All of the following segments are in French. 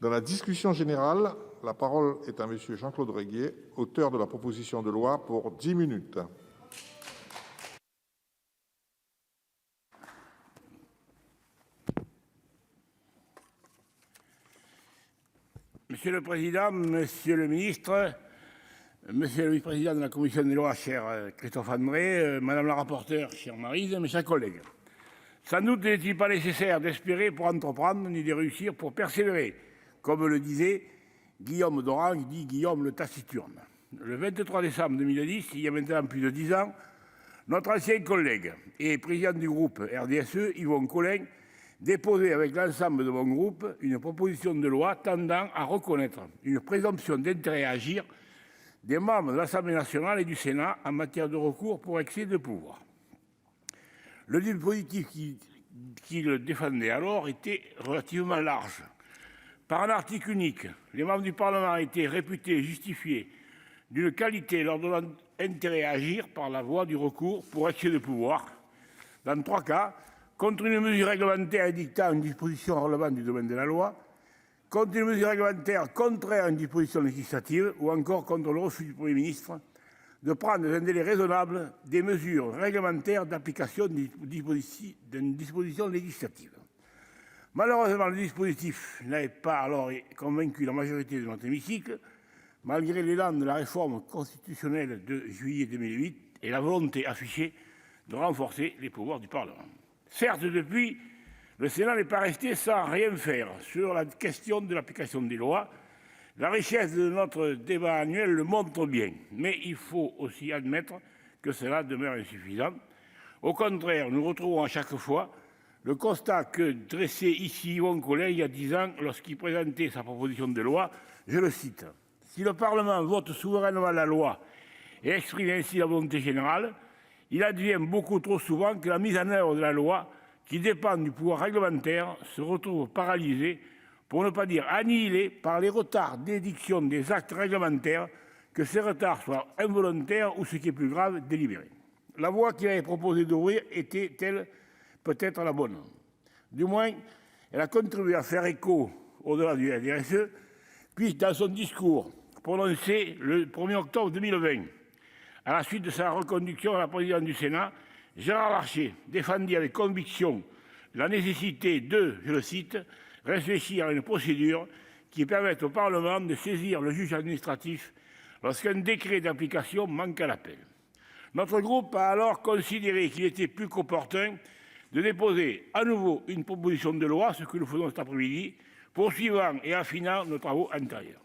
Dans la discussion générale, la parole est à Monsieur Jean-Claude Reguier, auteur de la proposition de loi, pour 10 minutes. Monsieur le Président, Monsieur le Ministre, Monsieur le Vice-président de la Commission des lois, cher Christophe André, Madame la rapporteure, chère Maryse, mes chers collègues. Sans doute n'est-il pas nécessaire d'espérer pour entreprendre, ni de réussir pour persévérer, comme le disait Guillaume d'Orange, dit Guillaume le Taciturne. Le 23 décembre 2010, il y a maintenant plus de 10 ans, notre ancien collègue et président du groupe RDSE, Yvon Collin, déposait avec l'ensemble de mon groupe une proposition de loi tendant à reconnaître une présomption d'intérêt à agir des membres de l'Assemblée nationale et du Sénat en matière de recours pour excès de pouvoir. Le dispositif qu'il défendait alors était relativement large. Par un article unique, les membres du Parlement étaient réputés et justifiés d'une qualité leur donnant intérêt à agir par la voie du recours pour excès de pouvoir. Dans 3 cas, contre une mesure réglementaire édictant une disposition relevant du domaine de la loi, contre une mesure réglementaire contraire à une disposition législative ou encore contre le refus du Premier ministre de prendre dans un délai raisonnable des mesures réglementaires d'application d'une disposition législative. Malheureusement, le dispositif n'avait pas alors convaincu la majorité de notre hémicycle, malgré l'élan de la réforme constitutionnelle de juillet 2008 et la volonté affichée de renforcer les pouvoirs du Parlement. Certes, depuis, le Sénat n'est pas resté sans rien faire sur la question de l'application des lois. La richesse de notre débat annuel le montre bien, mais il faut aussi admettre que cela demeure insuffisant. Au contraire, nous retrouvons à chaque fois le constat que dressait ici Yvon Collin il y a 10 ans lorsqu'il présentait sa proposition de loi, je le cite, « Si le Parlement vote souverainement la loi et exprime ainsi la volonté générale, il advient beaucoup trop souvent que la mise en œuvre de la loi, qui dépend du pouvoir réglementaire, se retrouve paralysée, pour ne pas dire annihilée, par les retards d'édiction des actes réglementaires, que ces retards soient involontaires ou, ce qui est plus grave, délibérés. » La voie qu'il avait proposé d'ouvrir était-elle peut-être la bonne? Du moins, elle a contribué à faire écho au-delà du RDSE, puis dans son discours prononcé le 1er octobre 2020, à la suite de sa reconduction à la présidence du Sénat, Gérard Larcher défendit avec conviction la nécessité de, je le cite, « réfléchir à une procédure qui permette au Parlement de saisir le juge administratif lorsqu'un décret d'application manque à l'appel. » Notre groupe a alors considéré qu'il était plus qu'opportun de déposer à nouveau une proposition de loi, ce que nous faisons cet après-midi, poursuivant et affinant nos travaux antérieurs.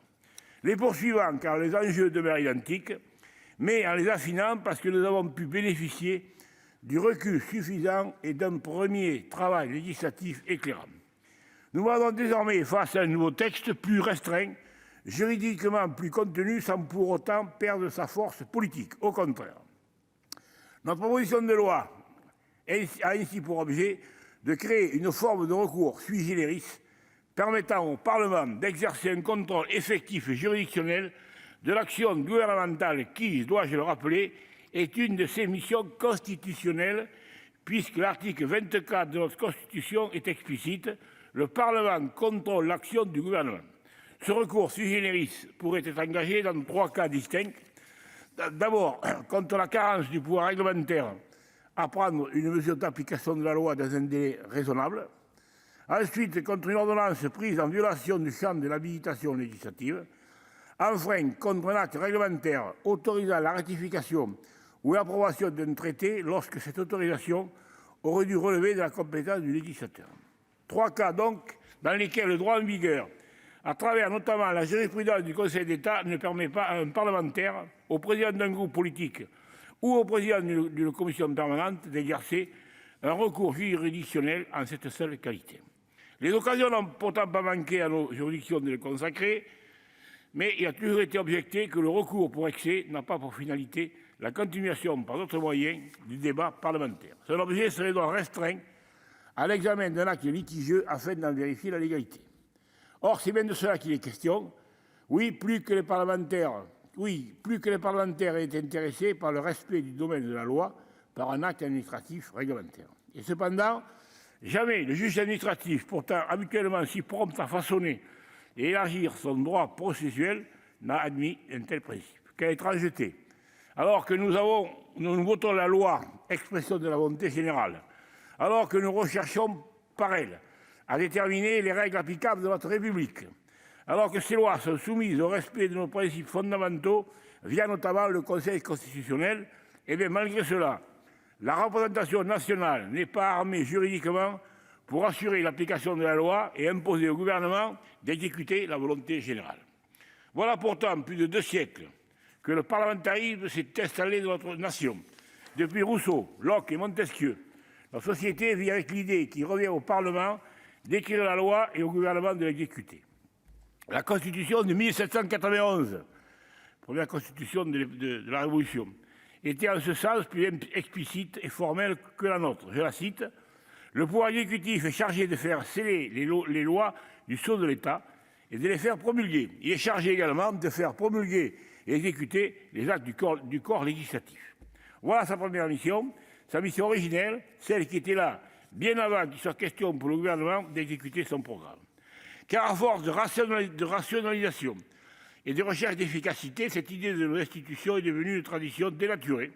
Les poursuivant car les enjeux demeurent identiques, mais en les affinant parce que nous avons pu bénéficier du recul suffisant et d'un premier travail législatif éclairant. Nous voyons désormais face à un nouveau texte plus restreint, juridiquement plus contenu, sans pour autant perdre sa force politique. Au contraire. Notre proposition de loi a ainsi pour objet de créer une forme de recours sui generis permettant au Parlement d'exercer un contrôle effectif et juridictionnel de l'action gouvernementale qui, dois-je le rappeler, est une de ses missions constitutionnelles, puisque l'article 24 de notre Constitution est explicite. Le Parlement contrôle l'action du gouvernement. Ce recours sui generis pourrait être engagé dans 3 cas distincts. D'abord, contre la carence du pouvoir réglementaire à prendre une mesure d'application de la loi dans un délai raisonnable. Ensuite, contre une ordonnance prise en violation du champ de l'habilitation législative. Enfin, contre un acte réglementaire autorisant la ratification ou l'approbation d'un traité lorsque cette autorisation aurait dû relever de la compétence du législateur. 3 cas donc dans lesquels le droit en vigueur, à travers notamment la jurisprudence du Conseil d'État, ne permet pas à un parlementaire, au président d'un groupe politique ou au président d'une commission permanente d'exercer un recours juridictionnel en cette seule qualité. Les occasions n'ont pourtant pas manqué à nos juridictions de le consacrer, mais il a toujours été objecté que le recours pour excès n'a pas pour finalité la continuation par d'autres moyens du débat parlementaire. Son objet serait donc restreint à l'examen d'un acte litigieux afin d'en vérifier la légalité. Or, c'est bien de cela qu'il est question. Oui, plus que les parlementaires est intéressé par le respect du domaine de la loi par un acte administratif réglementaire. Et cependant, jamais le juge administratif, pourtant habituellement si prompt à façonner et élargir son droit processuel n'a admis un tel principe. Quelle étrangeté! Alors que nous votons la loi, expression de la volonté générale, alors que nous recherchons par elle à déterminer les règles applicables de notre République, alors que ces lois sont soumises au respect de nos principes fondamentaux, via notamment le Conseil constitutionnel, et bien malgré cela, la représentation nationale n'est pas armée juridiquement pour assurer l'application de la loi et imposer au gouvernement d'exécuter la volonté générale. Voilà pourtant plus de 2 siècles que le parlementarisme s'est installé dans notre nation. Depuis Rousseau, Locke et Montesquieu, la société vit avec l'idée qu'il revient au Parlement d'écrire la loi et au gouvernement de l'exécuter. La Constitution de 1791, première constitution de la Révolution, était en ce sens plus explicite et formelle que la nôtre. Je la cite: « Le pouvoir exécutif est chargé de faire sceller les lois du sceau de l'État et de les faire promulguer. Il est chargé également de faire promulguer et exécuter les actes du corps législatif. » Voilà sa première mission, sa mission originelle, celle qui était là bien avant qu'il soit question pour le gouvernement d'exécuter son programme. Car à force de rationalisation et de recherche d'efficacité, cette idée de nos institutions est devenue une tradition dénaturée,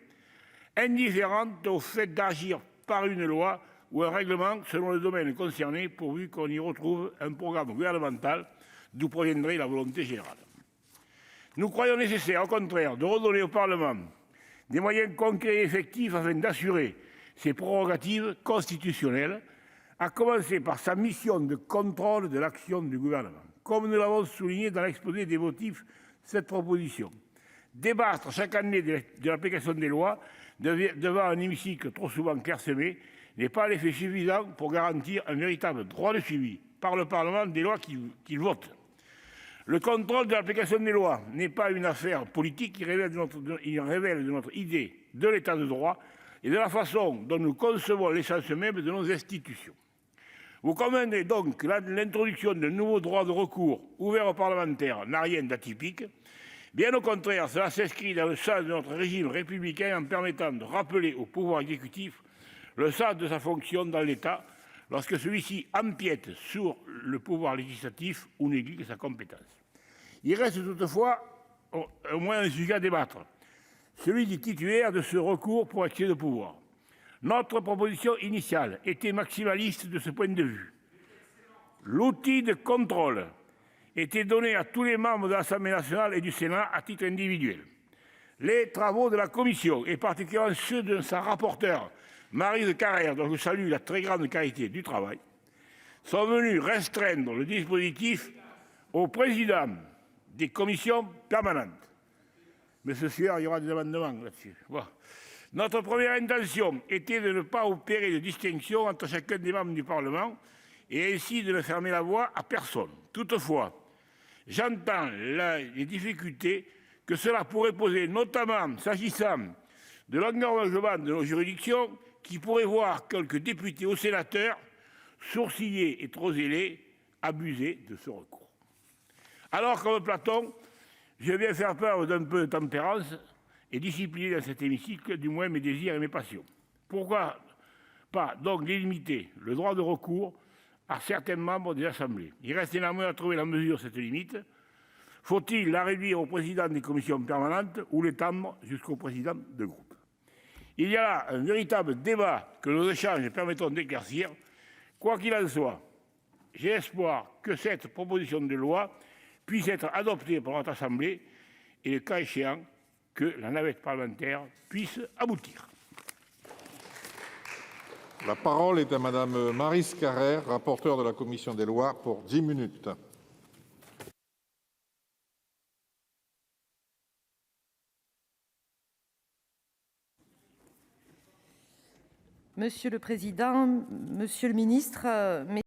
indifférente au fait d'agir par une loi ou un règlement selon le domaine concerné, pourvu qu'on y retrouve un programme gouvernemental d'où proviendrait la volonté générale. Nous croyons nécessaire, au contraire, de redonner au Parlement des moyens concrets et effectifs afin d'assurer ses prérogatives constitutionnelles, à commencer par sa mission de contrôle de l'action du gouvernement. Comme nous l'avons souligné dans l'exposé des motifs de cette proposition, débattre chaque année de l'application des lois devant un hémicycle trop souvent clairsemé n'est pas l'effet suffisant pour garantir un véritable droit de suivi par le Parlement des lois qu'il vote. Le contrôle de l'application des lois n'est pas une affaire politique, il révèle de notre idée de l'état de droit et de la façon dont nous concevons l'essence même de nos institutions. Vous conviendrez donc que l'introduction de nouveaux droits de recours ouverts aux parlementaires n'a rien d'atypique. Bien au contraire, cela s'inscrit dans le sens de notre régime républicain en permettant de rappeler au pouvoir exécutif le sens de sa fonction dans l'État lorsque celui-ci empiète sur le pouvoir législatif ou néglige sa compétence. Il reste toutefois au moins un sujet à débattre, celui du titulaire de ce recours pour excès de pouvoir. Notre proposition initiale était maximaliste de ce point de vue. L'outil de contrôle était donné à tous les membres de l'Assemblée nationale et du Sénat à titre individuel. Les travaux de la commission, et particulièrement ceux de sa rapporteure, Maryse Carrère, dont je salue la très grande qualité du travail, sont venus restreindre le dispositif aux présidents des commissions permanentes. Mais ce soir, il y aura des amendements là-dessus. Voilà. Notre première intention était de ne pas opérer de distinction entre chacun des membres du Parlement et ainsi de ne fermer la voie à personne. Toutefois, j'entends les difficultés que cela pourrait poser, notamment s'agissant de l'engorgement de nos juridictions, qui pourrait voir quelques députés ou sénateurs sourciller et trop zélés abuser de ce recours. Alors, comme Platon, je viens faire preuve d'un peu de tempérance et discipliner dans cet hémicycle, du moins mes désirs et mes passions. Pourquoi pas donc limiter le droit de recours à certains membres des assemblées? Il reste néanmoins à trouver la mesure de cette limite. Faut-il la réduire au président des commissions permanentes ou l'étendre jusqu'au président de groupe? Il y a là un véritable débat que nos échanges permettront d'éclaircir. Quoi qu'il en soit, j'ai espoir que cette proposition de loi puisse être adoptée par notre Assemblée et, le cas échéant, que la navette parlementaire puisse aboutir. La parole est à Madame Maryse Carrère, rapporteure de la commission des lois, pour 10 minutes. Monsieur le Président, Monsieur le Ministre,